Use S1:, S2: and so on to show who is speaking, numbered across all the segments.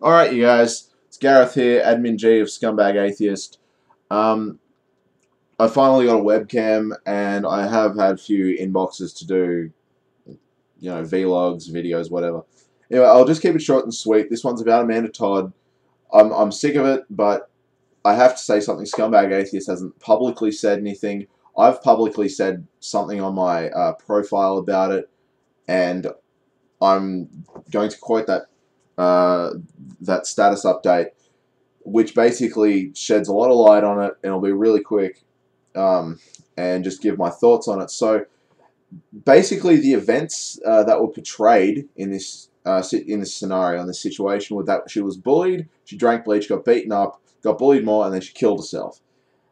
S1: Alright, you guys. It's Gareth here, Admin G of Scumbag Atheist. Um, I finally got a webcam, and I have had a few inboxes to do, vlogs, videos, whatever. Anyway, I'll just keep it short and sweet. This one's about Amanda Todd. I'm sick of it, but I have to say something. Scumbag Atheist hasn't publicly said anything. I've publicly said something on my profile about it, and I'm going to quote that status update, which basically sheds a lot of light on it, and it'll be really quick, and just give my thoughts on it. So basically, the events that were portrayed in this scenario, in this situation, were that she was bullied, she drank bleach, got beaten up, got bullied more, and then she killed herself.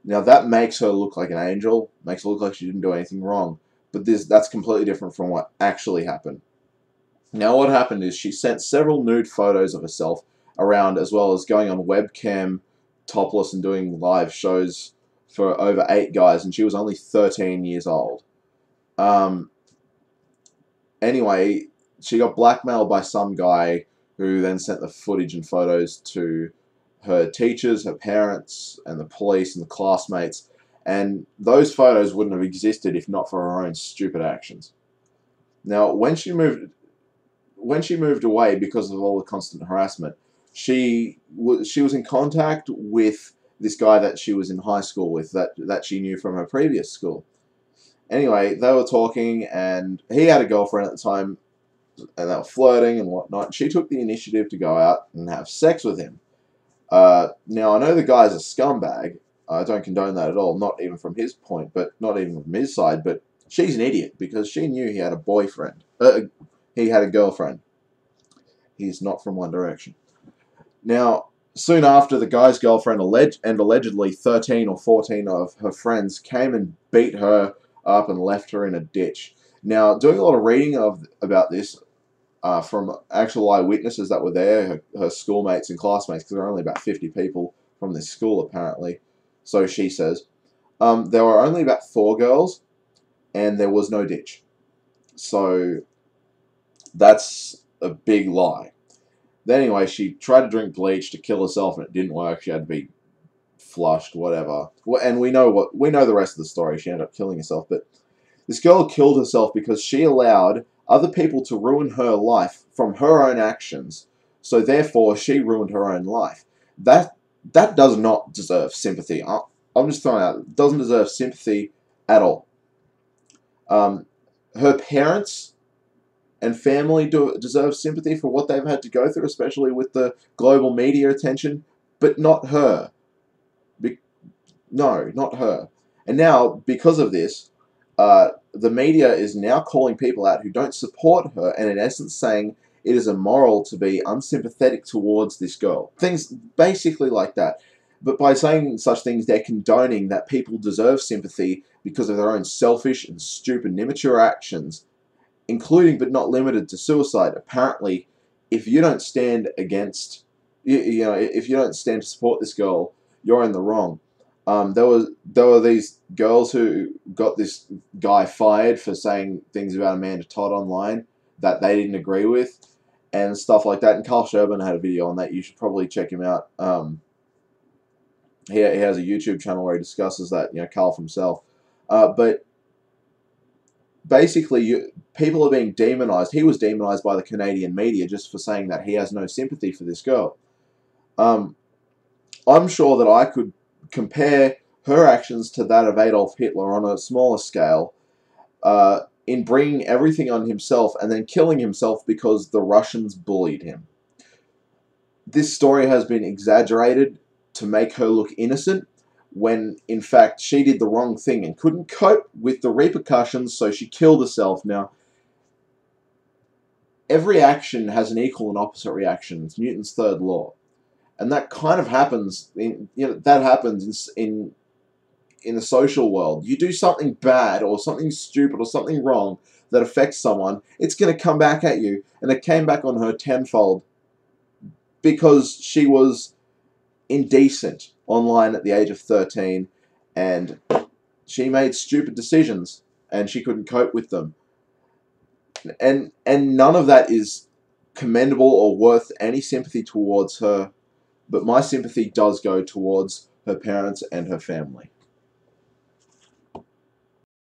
S1: Now that makes her look like an angel, makes her look like she didn't do anything wrong, but that's completely different from what actually happened. Now what happened is she sent several nude photos of herself around, as well as going on webcam topless and doing live shows for over 8 guys, and she was only 13 years old. Anyway, she got blackmailed by some guy who then sent the footage and photos to her teachers, her parents, and the police and the classmates, and those photos wouldn't have existed if not for her own stupid actions. Now, when she moved away because of all the constant harassment, she was in contact with this guy that she was in high school with, that she knew from her previous school. Anyway, they were talking, and he had a girlfriend at the time, and they were flirting and whatnot. She took the initiative to go out and have sex with him. Now, I know the guy's a scumbag. I don't condone that at all, not even from his point, but not even from his side, but she's an idiot because she knew he had a boyfriend. He had a girlfriend. He's not from One Direction. Now, soon after, the guy's girlfriend and allegedly 13 or 14 of her friends came and beat her up and left her in a ditch. Now, doing a lot of reading about this from actual eyewitnesses that were there, her schoolmates and classmates, because there were only about 50 people from this school apparently, so she says, there were only about 4 girls, and there was no ditch. So that's a big lie. Then anyway, she tried to drink bleach to kill herself, and it didn't work. She had to be flushed, whatever. And we know the rest of the story. She ended up killing herself. But this girl killed herself because she allowed other people to ruin her life from her own actions. So therefore, she ruined her own life. That does not deserve sympathy. I'm just throwing it out. It doesn't deserve sympathy at all. Her parents and family deserve sympathy for what they've had to go through, especially with the global media attention, but not her. No, not her. And now, because of this, the media is now calling people out who don't support her, and in essence saying it is immoral to be unsympathetic towards this girl. Things basically like that. But by saying such things, they're condoning that people deserve sympathy because of their own selfish and stupid and immature actions, including but not limited to suicide. Apparently, if you don't stand against, if you don't stand to support this girl, you're in the wrong. There were these girls who got this guy fired for saying things about Amanda Todd online that they didn't agree with, and stuff like that. And Carl Sherburn had a video on that. You should probably check him out. He has a YouTube channel where he discusses that. Carl himself. But basically, people are being demonized. He was demonized by the Canadian media just for saying that he has no sympathy for this girl. I'm sure that I could compare her actions to that of Adolf Hitler on a smaller scale, in bringing everything on himself and then killing himself because the Russians bullied him. This story has been exaggerated to make her look innocent, when in fact she did the wrong thing and couldn't cope with the repercussions, so she killed herself. Now, every action has an equal and opposite reaction. It's Newton's third law. And that kind of happens in the social world. You do something bad or something stupid or something wrong that affects someone, it's going to come back at you. And it came back on her tenfold because she was indecent online at the age of 13, and she made stupid decisions and she couldn't cope with them. And none of that is commendable or worth any sympathy towards her, but my sympathy does go towards her parents and her family.